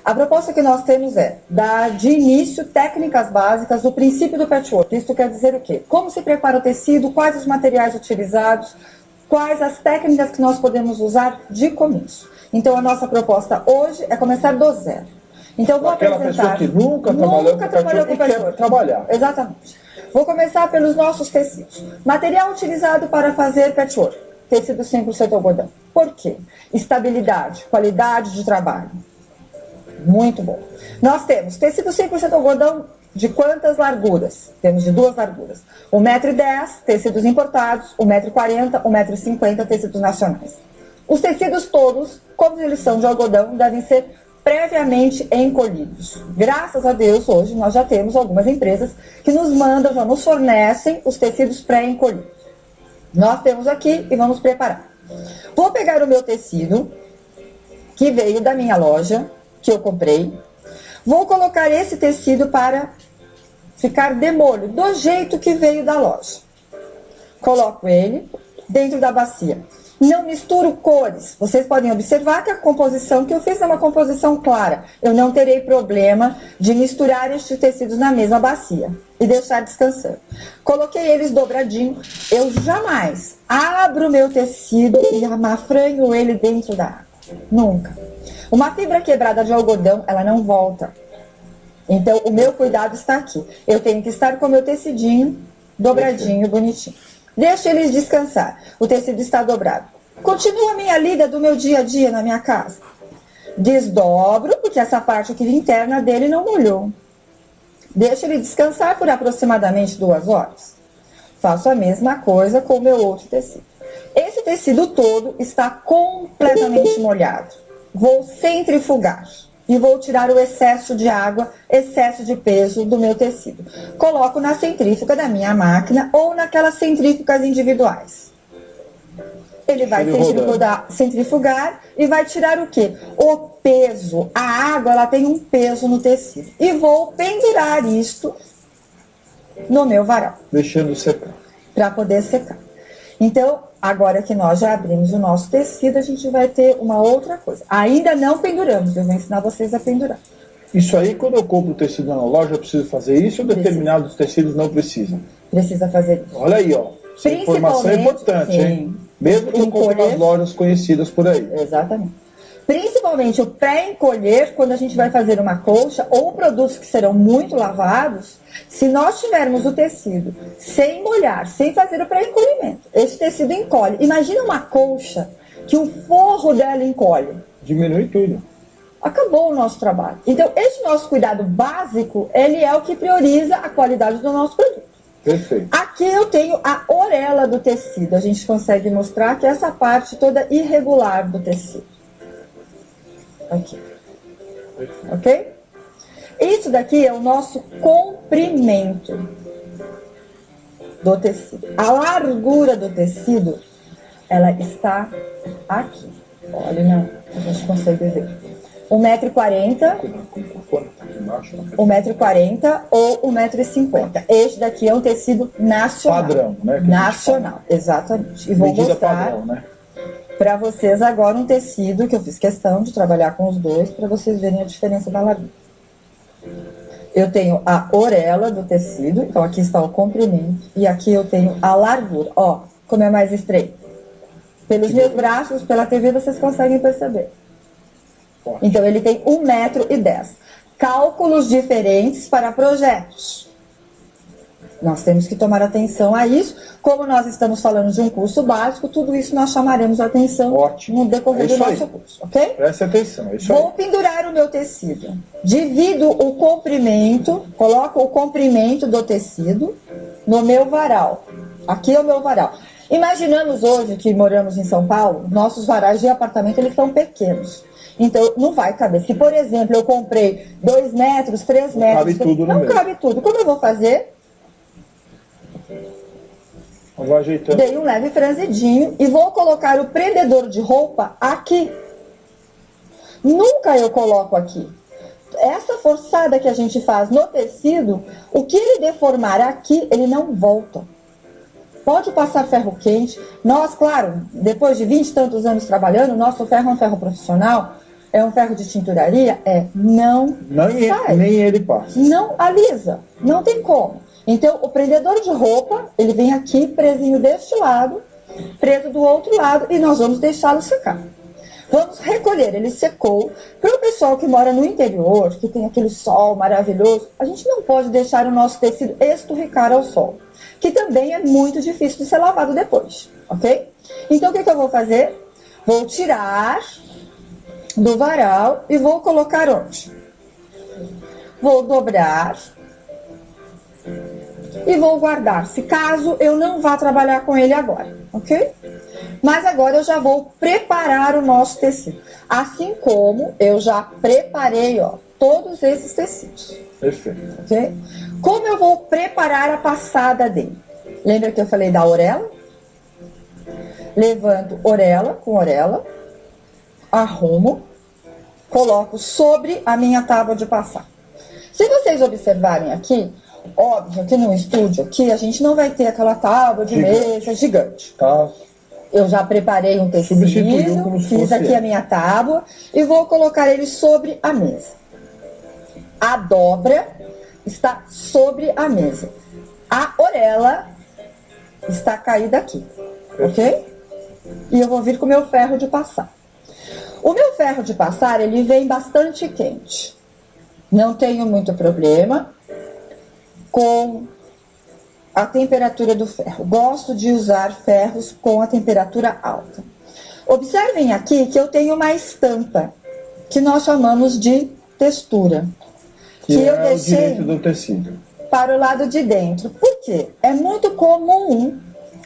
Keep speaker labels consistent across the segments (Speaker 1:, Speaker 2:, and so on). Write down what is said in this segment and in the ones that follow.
Speaker 1: A proposta que nós temos é dar de início técnicas básicas do princípio do patchwork. Isso quer dizer o quê? Como se prepara o tecido, quais os materiais utilizados, quais as técnicas que nós podemos usar de começo. Então, a nossa proposta hoje é começar do zero. Então, eu vou apresentar...
Speaker 2: Aquela pessoa que nunca trabalhou com patchwork e quer trabalhar.
Speaker 1: Exatamente. Vou começar pelos nossos tecidos. Material utilizado para fazer patchwork. Tecido 100% algodão. Por quê? Estabilidade, qualidade de trabalho. Muito bom. Nós temos tecido 100% algodão de quantas larguras? Temos de 2 larguras. 1,10 m, tecidos importados, 1,40 m, 1,50 m, tecidos nacionais. Os tecidos todos, como eles são de algodão, devem ser previamente encolhidos. Graças a Deus, hoje nós já temos algumas empresas que nos mandam, já nos fornecem os tecidos pré-encolhidos. Nós temos aqui e vamos preparar. Vou pegar o meu tecido, que veio da minha loja, que eu comprei. Vou colocar esse tecido para ficar de molho, do jeito que veio da loja. Coloco ele dentro da bacia. Não misturo cores. Vocês podem observar que a composição que eu fiz é uma composição clara. Eu não terei problema de misturar estes tecidos na mesma bacia e deixar descansando. Coloquei eles dobradinhos. Eu jamais abro o meu tecido e amafranho ele dentro da água. Nunca. Uma fibra quebrada de algodão, ela não volta. Então, o meu cuidado está aqui. Eu tenho que estar com o meu tecidinho dobradinho, bonitinho. Deixo eles descansar. O tecido está dobrado. Continua a minha lida do meu dia a dia na minha casa. Desdobro, porque essa parte aqui interna dele não molhou. Deixo ele descansar por aproximadamente 2 horas. Faço a mesma coisa com o meu outro tecido. Esse tecido todo está completamente molhado. Vou centrifugar e vou tirar o excesso de água, excesso de peso do meu tecido. Coloco na centrífuga da minha máquina ou naquelas centrífugas individuais. Ele vai centrifugar e vai tirar o quê? O peso. A água, ela tem um peso no tecido. E vou pendurar isto no meu varal.
Speaker 2: Deixando secar.
Speaker 1: Para poder secar. Então, agora que nós já abrimos o nosso tecido, a gente vai ter uma outra coisa. Ainda não penduramos, eu vou ensinar vocês a pendurar.
Speaker 2: Isso aí, quando eu compro o tecido na loja, eu preciso fazer isso ou determinados tecidos não precisam?
Speaker 1: Precisa fazer isso.
Speaker 2: Olha aí, ó. Essa informação é importante, sim, hein? Mesmo que eu compre nas lojas conhecidas por aí.
Speaker 1: Exatamente. Principalmente o pré-encolher, quando a gente vai fazer uma colcha, ou produtos que serão muito lavados, se nós tivermos o tecido sem molhar, sem fazer o pré-encolhimento, esse tecido encolhe. Imagina uma colcha que o forro dela encolhe.
Speaker 2: Diminui tudo.
Speaker 1: Acabou o nosso trabalho. Então, esse nosso cuidado básico, ele é o que prioriza a qualidade do nosso produto.
Speaker 2: Perfeito.
Speaker 1: Aqui eu tenho a orelha do tecido. A gente consegue mostrar que essa parte toda irregular do tecido. Aqui. Ok? Isso daqui é o nosso comprimento do tecido. A largura do tecido, ela está aqui. Olha, não, a gente consegue ver. 1,40 m, 1,40 m ou 1,50 m. Este daqui é um tecido nacional.
Speaker 2: Padrão, né?
Speaker 1: Nacional, exatamente. E vou mostrar para vocês agora um tecido que eu fiz questão de trabalhar com os dois para vocês verem a diferença da largura. Eu tenho a orelha do tecido, então aqui está o comprimento, e aqui eu tenho a largura. Ó, como é mais estreito. Pelos meus braços, pela TV, vocês conseguem perceber. Então, ele tem 1,10 m. Cálculos diferentes para projetos. Nós temos que tomar atenção a isso. Como nós estamos falando de um curso básico, tudo isso nós chamaremos a atenção no decorrer do nosso curso, ok?
Speaker 2: Preste atenção, é isso
Speaker 1: aí. Vou pendurar o meu tecido. Divido o comprimento, coloco o comprimento do tecido no meu varal. Aqui é o meu varal. Imaginamos hoje que moramos em São Paulo, nossos varais de apartamento eles são pequenos. Então, não vai caber. Se, por exemplo, eu comprei 2 metros, 3 metros, não cabe tudo. Como eu vou fazer?
Speaker 2: Eu vou ajeitando.
Speaker 1: Dei um leve franzidinho e vou colocar o prendedor de roupa aqui. Nunca eu coloco aqui. Essa forçada que a gente faz no tecido, o que ele deformar aqui, ele não volta. Pode passar ferro quente. Nós, claro, depois de 20 e tantos anos trabalhando, nosso ferro é um ferro profissional. É um ferro de tinturaria? Não sai.
Speaker 2: Nem ele passa.
Speaker 1: Não alisa, não tem como. Então, o prendedor de roupa, ele vem aqui presinho deste lado, preso do outro lado, e nós vamos deixá-lo secar. Vamos recolher, ele secou. Para o pessoal que mora no interior, que tem aquele sol maravilhoso, a gente não pode deixar o nosso tecido esturricar ao sol, que também é muito difícil de ser lavado depois, ok? Então, o que eu vou fazer? Vou tirar do varal e vou colocar onde? Vou dobrar e vou guardar, se caso eu não vá trabalhar com ele agora, ok? Mas agora eu já vou preparar o nosso tecido. Assim como eu já preparei, ó, todos esses tecidos.
Speaker 2: Perfeito.
Speaker 1: Ok? Como eu vou preparar a passada dele? Lembra que eu falei da orelha? Levanto orelha com orelha, arrumo, coloco sobre a minha tábua de passar. Se vocês observarem aqui, óbvio que no estúdio aqui a gente não vai ter aquela tábua de mesa gigante.
Speaker 2: Tá.
Speaker 1: Eu já preparei um tecido, fiz aqui a minha tábua e vou colocar ele sobre a mesa. A dobra está sobre a mesa. A orelha está caída aqui, ok? E eu vou vir com o meu ferro de passar. O meu ferro de passar, ele vem bastante quente. Não tenho muito problema com a temperatura do ferro. Gosto de usar ferros com a temperatura alta. Observem aqui que eu tenho uma estampa, que nós chamamos de textura.
Speaker 2: Que eu deixei o direito do tecido.
Speaker 1: Para o lado de dentro. Por quê? É muito comum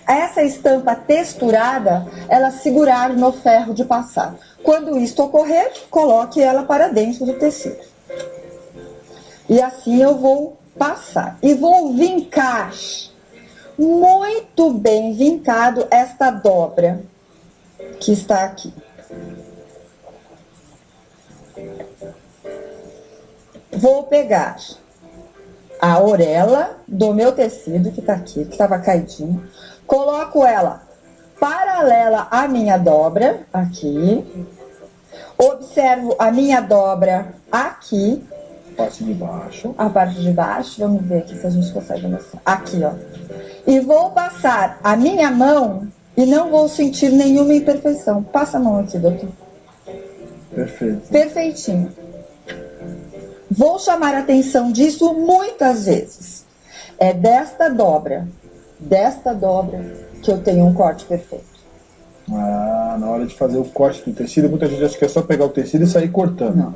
Speaker 1: essa estampa texturada, ela segurar no ferro de passar. Quando isto ocorrer, coloque ela para dentro do tecido. E assim eu vou passar. E vou vincar, muito bem vincado, esta dobra que está aqui. Vou pegar a orelha do meu tecido, que está aqui, que estava caidinho. Coloco ela paralela à minha dobra, aqui. Observo a minha dobra aqui.
Speaker 2: Parte de baixo.
Speaker 1: A parte de baixo, vamos ver aqui se a gente consegue mostrar. Aqui, ó. E vou passar a minha mão e não vou sentir nenhuma imperfeição. Passa a mão aqui, doutor.
Speaker 2: Perfeito.
Speaker 1: Perfeitinho. Vou chamar a atenção disso muitas vezes. É desta dobra que eu tenho um corte perfeito.
Speaker 2: Ah, na hora de fazer o corte do tecido, muita gente acha que é só pegar o tecido e sair cortando.
Speaker 1: Não.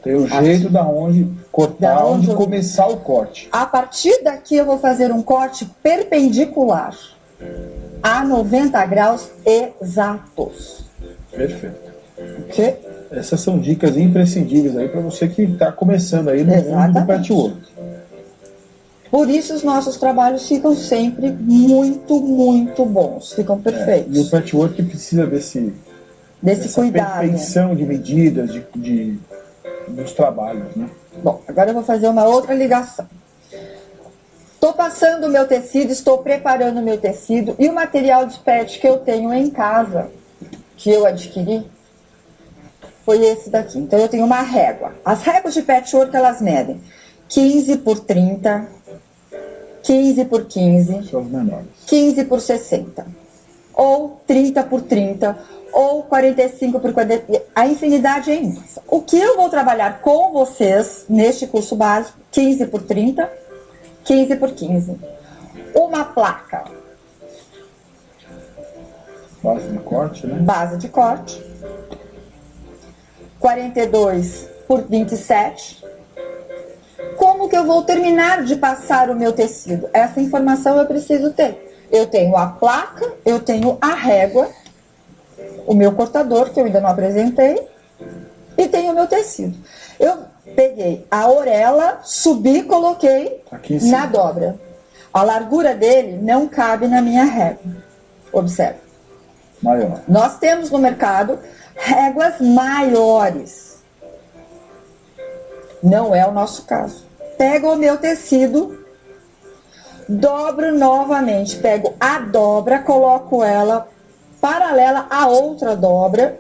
Speaker 2: Tem o jeito da onde cortar, onde começar o corte.
Speaker 1: A partir daqui eu vou fazer um corte perpendicular a 90 graus exatos.
Speaker 2: Perfeito.
Speaker 1: Ok?
Speaker 2: Essas são dicas imprescindíveis aí para você que está começando aí no mundo do patchwork.
Speaker 1: Por isso os nossos trabalhos ficam sempre muito, muito bons. Ficam perfeitos.
Speaker 2: E o patchwork precisa desse
Speaker 1: cuidado.
Speaker 2: Perfeição de medidas, dos trabalhos, né?
Speaker 1: Bom, agora eu vou fazer uma outra ligação. Estou passando o meu tecido, estou preparando o meu tecido e o material de patch que eu tenho em casa, que eu adquiri, foi esse daqui. Então eu tenho uma régua. As réguas de patchwork, elas medem 15 por 30, 15 por 15,
Speaker 2: são os menores.
Speaker 1: 15 por 60, ou 30 por 30, ou 45 por 40, a infinidade é imensa. O que eu vou trabalhar com vocês neste curso básico, 15 por 30, 15 por 15. Uma placa.
Speaker 2: Base de corte, né?
Speaker 1: Base de corte. 42 por 27. Como que eu vou terminar de passar o meu tecido? Essa informação eu preciso ter. Eu tenho a placa, eu tenho a régua, o meu cortador, que eu ainda não apresentei, e tenho o meu tecido. Eu peguei a orelha, subi e coloquei na dobra. A largura dele não cabe na minha régua. Observe.
Speaker 2: Maior.
Speaker 1: Nós temos no mercado réguas maiores. Não é o nosso caso. Pego o meu tecido, dobro novamente. Pego a dobra, coloco ela paralela a outra dobra,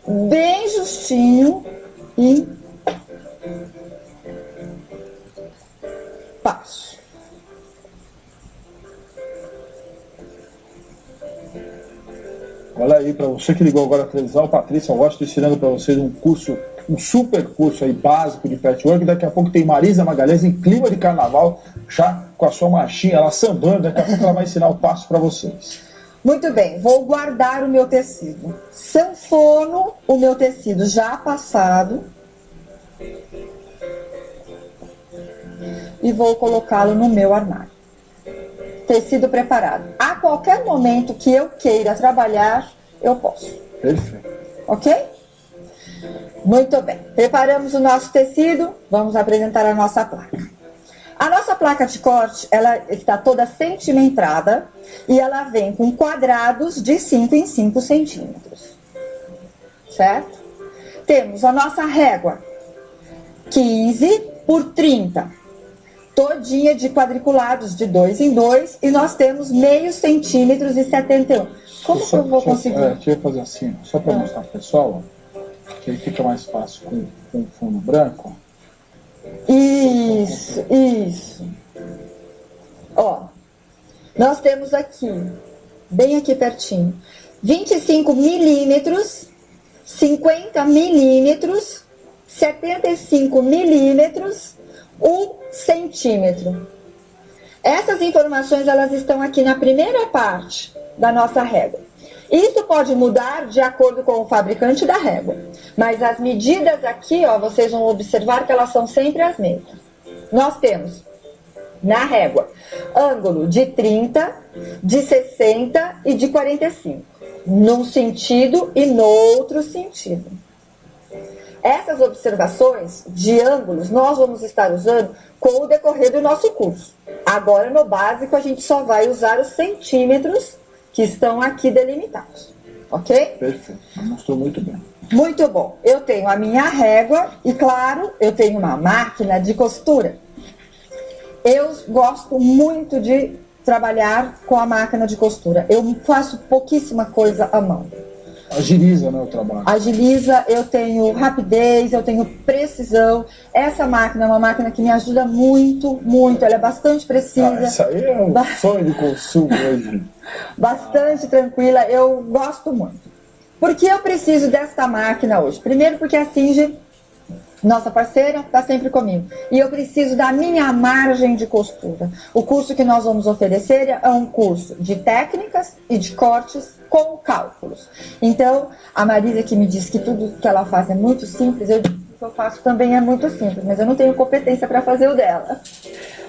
Speaker 1: bem justinho e passo.
Speaker 2: Olha aí, para você que ligou agora a televisão, Patrícia, eu gosto de ensinando para vocês um curso, um super curso aí básico de patchwork. Daqui a pouco tem Marisa Magalhães em clima de carnaval, já com a sua marchinha, ela sambando. Daqui a pouco ela vai ensinar o passo para vocês.
Speaker 1: Muito bem, vou guardar o meu tecido. Sanfono o meu tecido já passado e vou colocá-lo no meu armário. Tecido preparado. A qualquer momento que eu queira trabalhar, eu posso.
Speaker 2: Perfeito.
Speaker 1: Ok? Muito bem. Preparamos o nosso tecido, vamos apresentar a nossa placa. A nossa placa de corte, ela está toda centimetrada e ela vem com quadrados de 5 em 5 centímetros. Certo? Temos a nossa régua, 15 por 30. Todinha de quadriculados de 2 em 2 e nós temos meio centímetros e 71. Como que eu vou conseguir?
Speaker 2: Deixa eu fazer assim, só para mostrar para o pessoal, que aí fica mais fácil com fundo branco.
Speaker 1: Isso, isso. Ó, nós temos aqui, bem aqui pertinho, 25 milímetros, 50 milímetros, 75 milímetros, 1 centímetro. Essas informações, elas estão aqui na primeira parte da nossa régua. Isso pode mudar de acordo com o fabricante da régua, mas as medidas aqui, ó, vocês vão observar que elas são sempre as mesmas. Nós temos na régua ângulo de 30, de 60 e de 45, num sentido e no outro sentido. Essas observações de ângulos nós vamos estar usando com o decorrer do nosso curso. Agora, no básico, a gente só vai usar os centímetros que estão aqui delimitados. Ok?
Speaker 2: Perfeito. Mostrou muito bem.
Speaker 1: Muito bom. Eu tenho a minha régua e, claro, eu tenho uma máquina de costura. Eu gosto muito de trabalhar com a máquina de costura. Eu faço pouquíssima coisa à mão.
Speaker 2: Agiliza, né, o trabalho.
Speaker 1: Agiliza, eu tenho rapidez, eu tenho precisão. Essa máquina é uma máquina que me ajuda muito, muito. Ela é bastante precisa.
Speaker 2: Isso aí é um sonho de consumo hoje.
Speaker 1: Bastante tranquila, eu gosto muito. Por que eu preciso desta máquina hoje? Primeiro porque a Singer, nossa parceira, está sempre comigo. E eu preciso da minha margem de costura. O curso que nós vamos oferecer é um curso de técnicas e de cortes com cálculos. Então, a Marisa que me diz que tudo que ela faz é muito simples, eu digo que o que eu faço também é muito simples, mas eu não tenho competência para fazer o dela.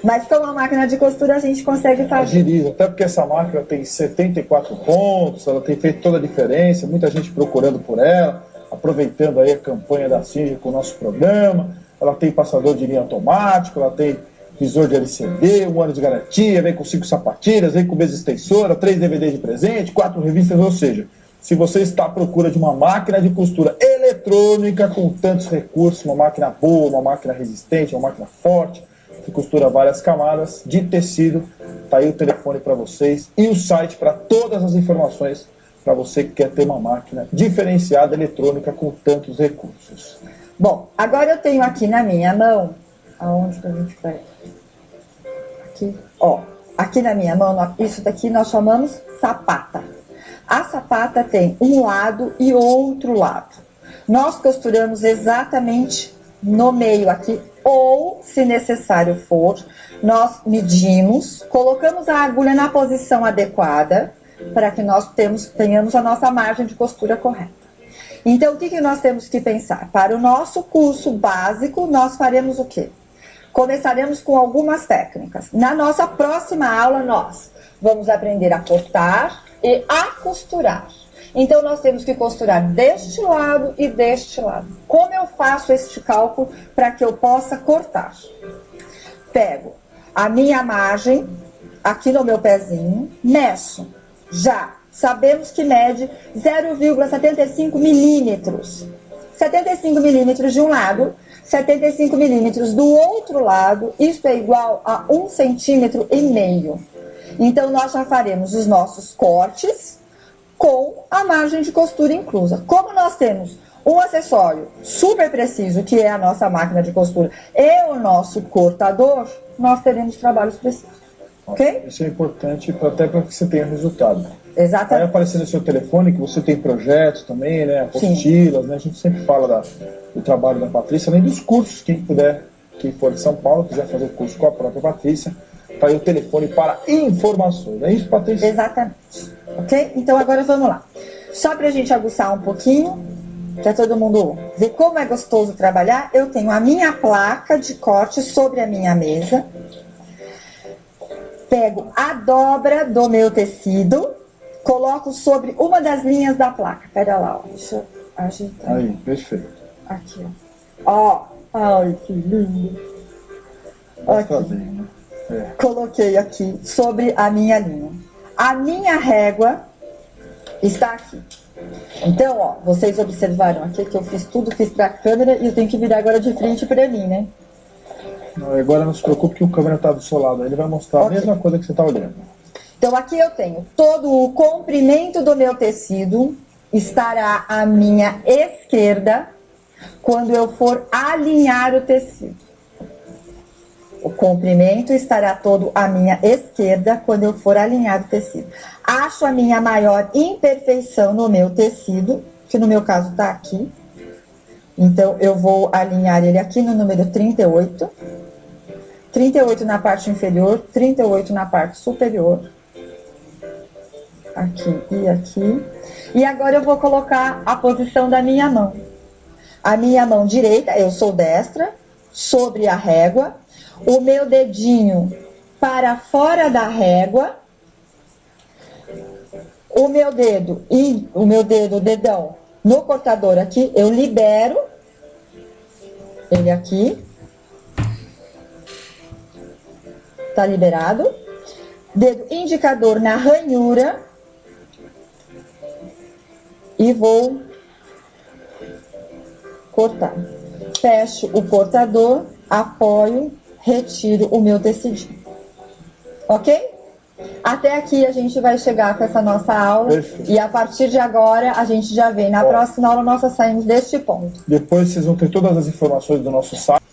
Speaker 1: Mas com a máquina de costura a gente consegue fazer.
Speaker 2: Agiliza, até porque essa máquina tem 74 pontos, ela tem feito toda a diferença, muita gente procurando por ela, aproveitando aí a campanha da Singer com o nosso programa. Ela tem passador de linha automático, ela tem visor de LCD, 1 ano de garantia, vem com 5 sapatilhas, vem com mesa extensora, 3 DVDs de presente, 4 revistas, ou seja, se você está à procura de uma máquina de costura eletrônica com tantos recursos, uma máquina boa, uma máquina resistente, uma máquina forte, que costura várias camadas de tecido, tá aí o telefone para vocês e o site para todas as informações para você que quer ter uma máquina diferenciada eletrônica com tantos recursos.
Speaker 1: Bom, agora eu tenho aqui na minha mão, aonde que a gente vai? Aqui, ó, aqui na minha mão, isso daqui nós chamamos sapata. A sapata tem um lado e outro lado. Nós costuramos exatamente no meio aqui, ou, se necessário for, nós medimos, colocamos a agulha na posição adequada para que nós tenhamos a nossa margem de costura correta. Então, o que nós temos que pensar? Para o nosso curso básico, nós faremos o quê? Começaremos com algumas técnicas. Na nossa próxima aula, nós vamos aprender a cortar e a costurar. Então, nós temos que costurar deste lado e deste lado. Como eu faço este cálculo para que eu possa cortar? Pego a minha margem aqui no meu pezinho, meço. Já sabemos que mede 0,75 milímetros. 75 milímetros de um lado, 75 milímetros do outro lado, isso é igual a 1,5 centímetro. Então, nós já faremos os nossos cortes com a margem de costura inclusa. Como nós temos Um acessório super preciso, que é a nossa máquina de costura e o nosso cortador, nós teremos trabalhos precisos. Ok?
Speaker 2: Isso é importante até para que você tenha resultado.
Speaker 1: Exatamente.
Speaker 2: Vai aparecer no seu telefone que você tem projetos também, né? Apostilas, né? A gente sempre fala do trabalho da Patrícia, além dos cursos, quem puder, quem for de São Paulo, quiser fazer curso com a própria Patrícia, tá aí o telefone para informações. É isso, Patrícia?
Speaker 1: Exatamente. Ok? Então agora vamos lá. Só para a gente aguçar um pouquinho, para todo mundo ver como é gostoso trabalhar, eu tenho a minha placa de corte sobre a minha mesa. Pego a dobra do meu tecido, coloco sobre uma das linhas da placa. Pera lá, ó, deixa eu ajeitar.
Speaker 2: Aí, perfeito.
Speaker 1: Aqui, ó. Ai, que lindo.
Speaker 2: Tá
Speaker 1: Aqui.
Speaker 2: bem, né?
Speaker 1: Coloquei aqui sobre a minha linha. A minha régua está aqui. Então, ó, vocês observaram aqui que eu fiz tudo, fiz pra câmera e eu tenho que virar agora de frente pra mim, né?
Speaker 2: Agora não se preocupe que o câmera está do seu lado, ele vai mostrar a mesma coisa que você está olhando.
Speaker 1: Então aqui eu tenho todo o comprimento do meu tecido, estará à minha esquerda quando eu for alinhar o tecido. O comprimento estará todo à minha esquerda quando eu for alinhar o tecido. Acho a minha maior imperfeição no meu tecido, que no meu caso está aqui. Então eu vou alinhar ele aqui no número 38. 38 na parte inferior, 38 na parte superior. Aqui e aqui. E agora eu vou colocar a posição da minha mão. A minha mão direita, eu sou destra, sobre a régua. O meu dedinho para fora da régua. O dedão no cortador aqui, eu libero ele aqui. Tá liberado. Dedo indicador na ranhura. E vou cortar. Fecho o cortador, apoio, retiro o meu tecidinho. Ok? Até aqui a gente vai chegar com essa nossa aula.
Speaker 2: Perfeito.
Speaker 1: E a partir de agora a gente já vem. Na próxima aula nós saímos deste ponto.
Speaker 2: Depois vocês vão ter todas as informações do nosso site.